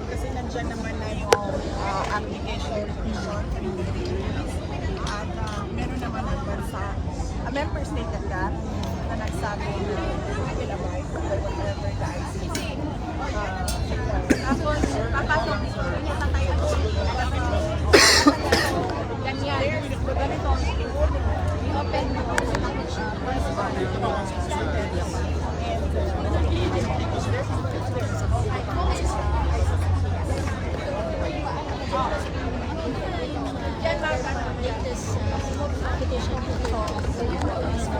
Kasi nandyan naman na yung application petition at meron naman ang bansa, a member state of that, na nagsabi na will abide by whatever the ICC. Tapos, papasok dito, pinatay ako. Ganyan. Ganito, i-open mo. Petition for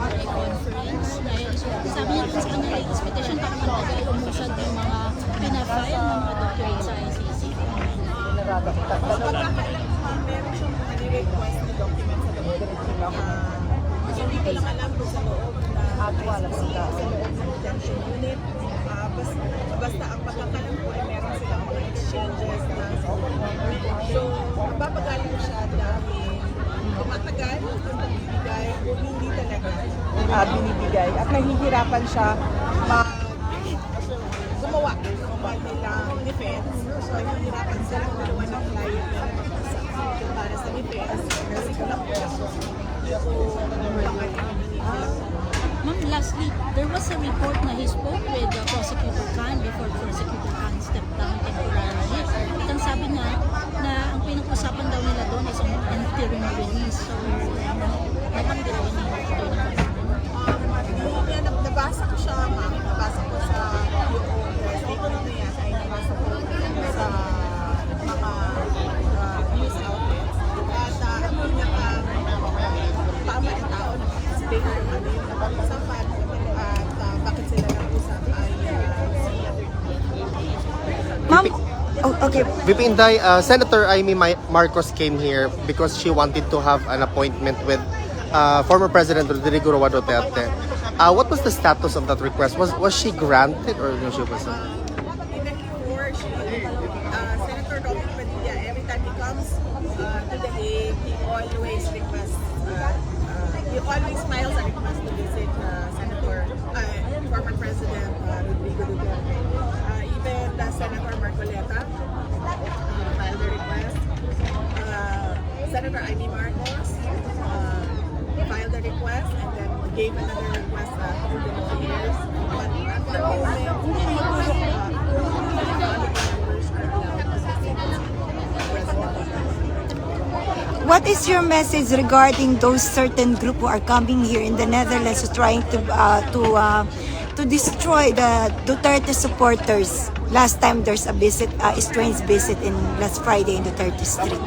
a conference dahil sabi niya kung sa kanya latest petition para magtagal umusad yung mga pinafile ng mga doctorate sa ICC. Pagkakailan naman, meron siyang nire-request na document sa loob. Hindi ko lang alam kung sa loob na ICC, sa loob ng detention unit. Basta ang pagkakalam ko ay meron silang mga exchanges na so, mapapagaling ko siya dahil tumatagal yung pagbibigay o hindi talaga binibigay at nahihirapan siya gumawa VP Inday, Senator Amy Marcos came here because she wanted to have an appointment with former President Rodrigo Roa Duterte. What was the status of that request? Was she granted or no? She wasn't? Even before Senator Robin Padilla, every time he comes to the Hague, he always requests, he always files a request to visit former President Rodrigo Duterte. Even Senator Marcoleta filed a request. Senator Amy Marcos filed a request and then gave another request to the years. But at the moment, members are allowed to visit President. What is your message regarding those certain group who are coming here in the Netherlands who trying to destroy the Duterte supporters? Last time there's a visit, a strange visit in last Friday in Duterte Street.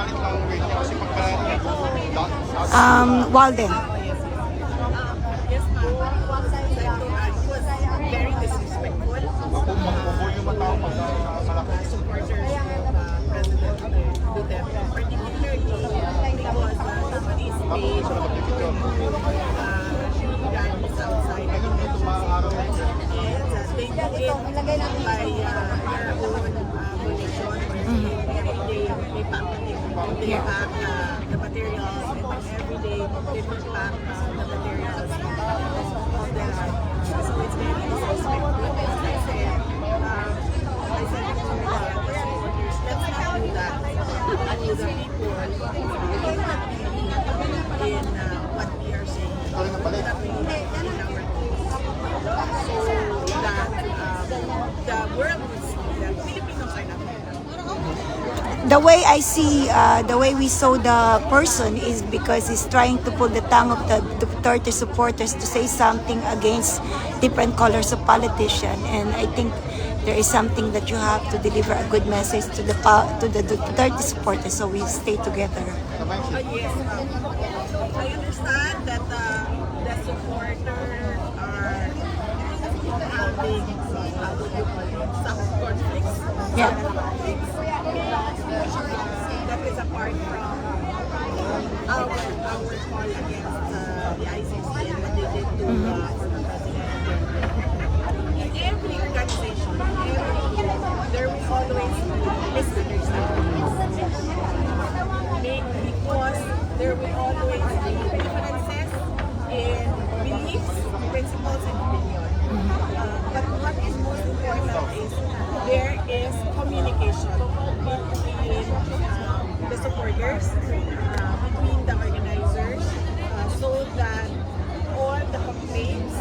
Walden. Yes, ma'am. He was very disrespectful. Supporters of President Duterte, particularly because somebody's page rallies outside the convention center. And they do it by their own volition. They pack the materials, and every day they put back the materials of the rally. So it's very disrespectful. As I said to the supporters, let's not do that to the people in what we are saying. That we need in our so that the world will see that Filipinos are not bad. The way I see, the way we saw the person is because he's trying to pull the tongue of the Duterte supporters to say something against different colors of politician, and I think there is something that you have to deliver a good message to the Duterte supporters, so we stay together. Yes, I understand that the supporters are having some conflicts. Yeah. That is apart from our call against the ICC and what they did to former President. In every organization, there will always be misunderstandings. Because there will always be differences in beliefs, principles, and opinion. But what is most important is there is communication between the supporters, between the organizers, so that all the complaints,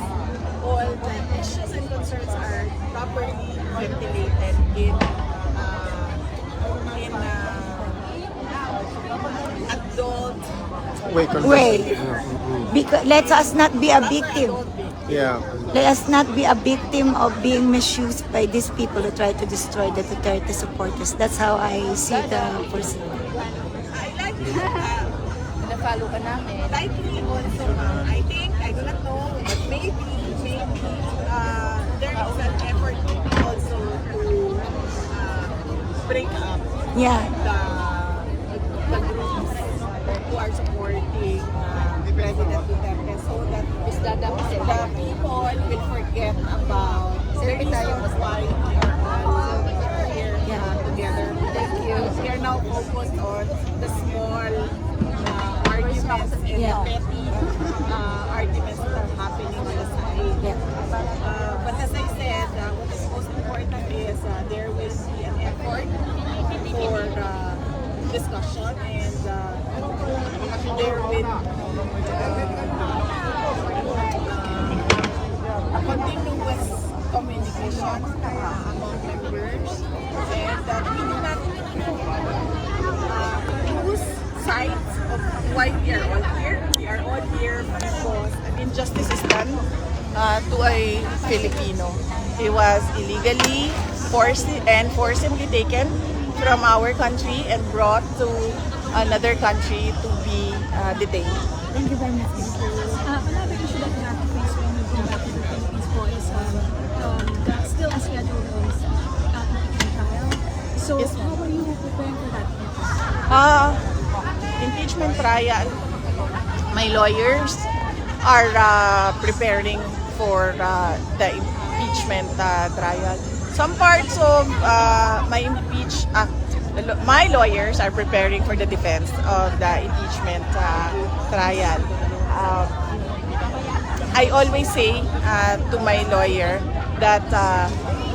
all the issues and concerns are properly ventilated in adult Way. Because let us not be a victim. Yeah. Let us not be a victim of being misused by these people who try to destroy the Duterte supporters. That's how I see the person. I like na-follow ka namin. Likely also, I think, I do not know, but maybe there is an effort also to break up Yeah. the groups who are supporting President Duterte so that the people will forget about the reasons why we are all here together. Thank you. We are now focused on the small arguments and the petty arguments that are happening on the side. But as I said, what is most important is there will be an effort for discussion and there will continuous communication among members and we do not lose sight of why we are all here. We are all here because an injustice is done to a Filipino. He was illegally forcibly taken from our country and brought to another country to be detained. Thank you very much. Another issue that we have to face when we go back to the Philippines po is still a scheduled impeachment trial. So So, how are you preparing for that? Impeachment trial, my lawyers are preparing for the impeachment trial. Some parts of my lawyers are preparing for the defense of the impeachment trial. I always say to my lawyer that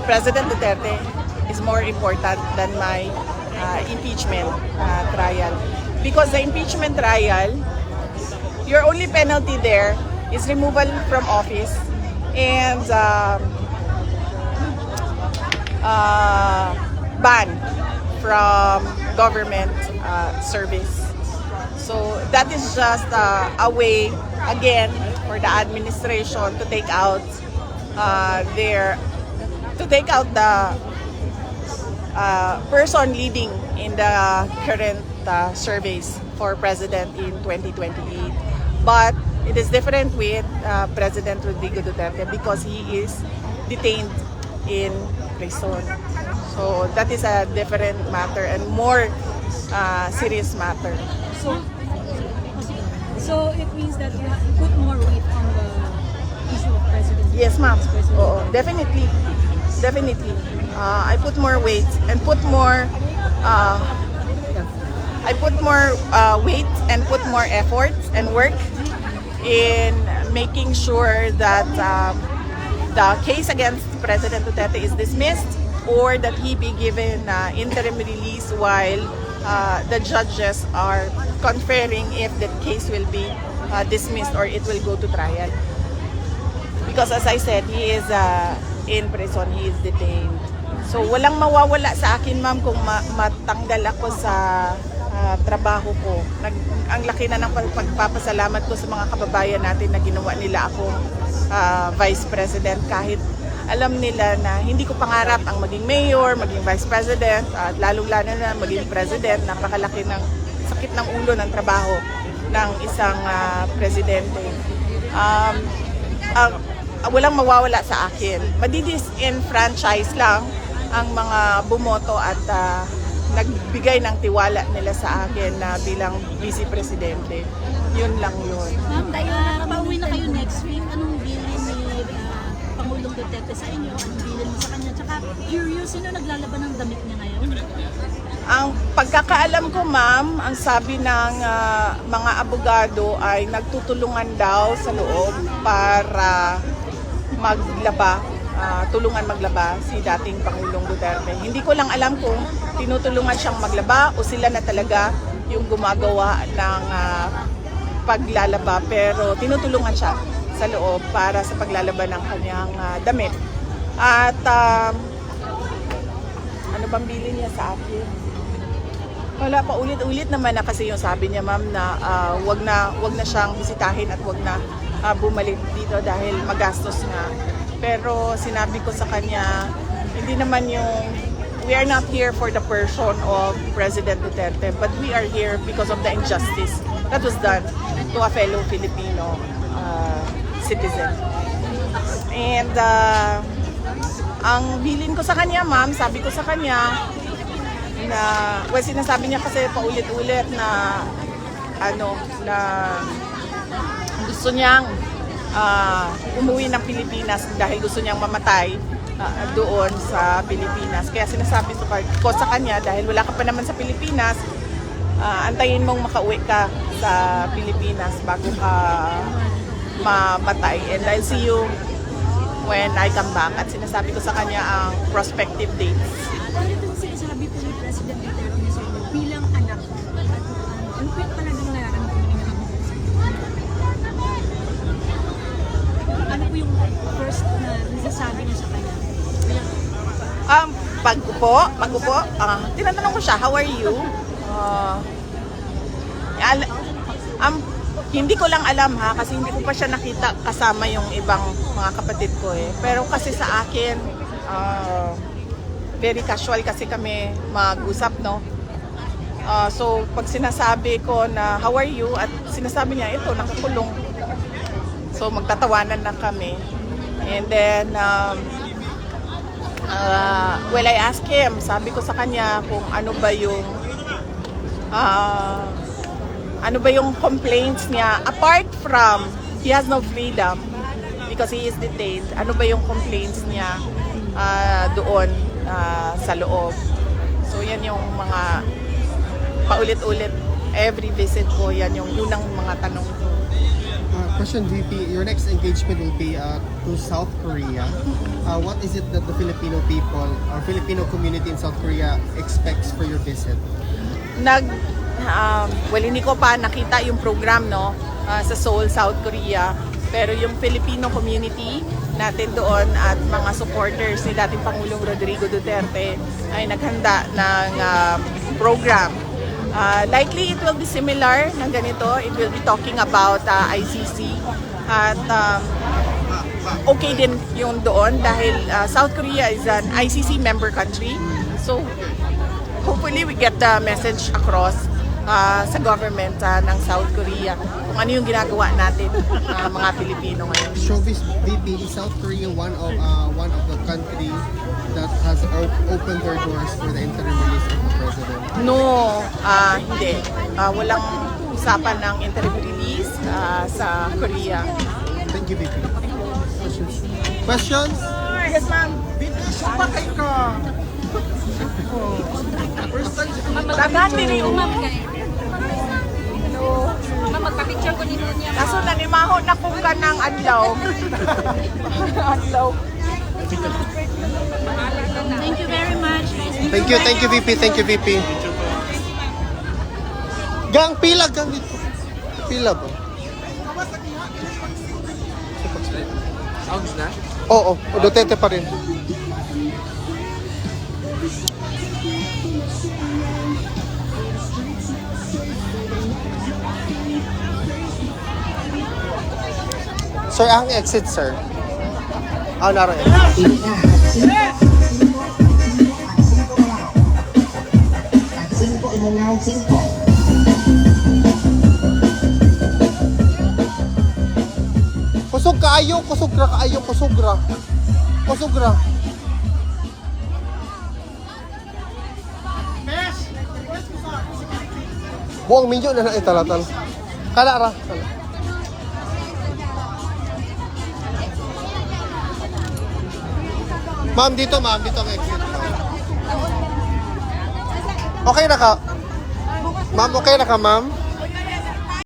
President Duterte is more important than my impeachment trial. Because the impeachment trial, your only penalty there is removal from office and ban from government service. So that is just a way, again, for the administration to take out the person leading in the current surveys for president in 2028. But it is different with President Rodrigo Duterte because he is detained in prison. So that is a different matter and more serious matter. So it means that you put more weight on the issue of president. Yes, ma'am. Oo, definitely. Definitely. I put more weight and put more weight and put more effort and work in making sure that the case against President Duterte is dismissed or that he be given interim release while the judges are conferring if the case will be dismissed or it will go to trial. Because as I said, he is in prison, he is detained. So walang mawawala sa akin, ma'am, kung matanggal ako sa trabaho ko. Ang laki na ng pagpapasalamat ko sa mga kababayan natin na ginawa nila akong vice president kahit alam nila na hindi ko pangarap ang maging mayor, maging vice president at lalong-lalo na maging president. Napakalaki ng sakit ng ulo ng trabaho ng isang presidente. Walang mawawala sa akin. Madidisenfranchise lang ang mga bumoto at nagbigay ng tiwala nila sa akin na bilang vice presidente. Yun lang yun. Ma'am, dahil pauwi na kayo next week, anong bilin ni Pangulong Duterte sa inyo? Anong bilin mo sa kanya? Tsaka curious, sino naglalaban ng damit niya ngayon? Ang pagkakaalam ko, ma'am, ang sabi ng mga abogado ay nagtutulungan daw sa loob para maglaba, tulungan maglaba si dating Pangulong Duterte. Hindi ko lang alam kung tinutulungan siyang maglaba o sila na talaga yung gumagawa ng paglalaba, pero tinutulungan siya sa loob para sa paglalaba ng kanyang damit. At ano bang bilin niya sa akin? Wala pa, ulit-ulit naman na kasi yung sabi niya, ma'am, na wag na siyang bisitahin at wag na bumalik dito dahil magastos nga. Pero sinabi ko sa kanya, hindi naman we are not here for the person of President Duterte, but we are here because of the injustice that was done to a fellow Filipino citizen. And ang bilin ko sa kanya, ma'am, sabi ko sa kanya na, well, sinasabi niya kasi paulit-ulit na na gusto niyang umuwi ng Pilipinas dahil gusto niyang mamatay doon sa Pilipinas. Kaya sinasabi ko sa kanya, dahil wala ka pa naman sa Pilipinas, antayin mong makauwi ka sa Pilipinas bago ka mamatay. And I'll see you when I come back. At sinasabi ko sa kanya ang prospective dates. Ano itong sinasabi po ni President Duterte sa inyo bilang anak? Ano po yung talagang nararamdaman niyo na ano po yung first na nasasabi niyo sa kanya? Pag-upo, tinatanong ko siya, how are you? Hindi ko lang alam ha, kasi hindi ko pa siya nakita kasama yung ibang mga kapatid ko eh. Pero kasi sa akin, very casual kasi kami mag-usap, no? So, pag sinasabi ko na, how are you? At sinasabi niya, ito, nakakulong. So, magtatawanan na kami. And then, Well, I asked him, sabi ko sa kanya kung ano ba yung complaints niya apart from he has no freedom because he is detained. Ano ba yung complaints niya doon sa loob? So yan yung mga paulit-ulit every visit ko, yan yung unang mga tanong ko. Question VP, your next engagement will be to South Korea. What is it that the Filipino people or Filipino community in South Korea expects for your visit? Well, hindi ko pa nakita yung program sa Seoul, South Korea. Pero yung Filipino community natin doon at mga supporters ni dating Pangulong Rodrigo Duterte ay naghanda ng program. Likely it will be similar ng ganito. It will be talking about ICC at okay din yung doon dahil South Korea is an ICC member country. So hopefully we get the message across sa government ng South Korea kung ano yung ginagawa natin mga Pilipino ngayon. Showbiz VP, is South Korea one of the country that has opened their doors for the interim release of the president? No, hindi. Walang usapan ng interim release sa Korea. Thank you, VP. Questions? Yes, ma'am. Sumakay ka! Dagan din yung Ma'am, magpa-picture ko nito niya. kaso nanimaho na kung ka ng adlaw. Adlaw. Thank you very much. Thank you, VP. Thank you, VP. Gang, pila, gang dito. Pila ba? Sounds na? Oo, Duterte pa rin. Sir, ang exit, sir. Naro exit. Kusog kaayo, kusugra kaayo, kusugra. Kusugra. Buong minyo na na italatan. Kana ra. Kana. Ma'am, dito ang exit. Okay na ka? Ma'am, okay na ka, ma'am?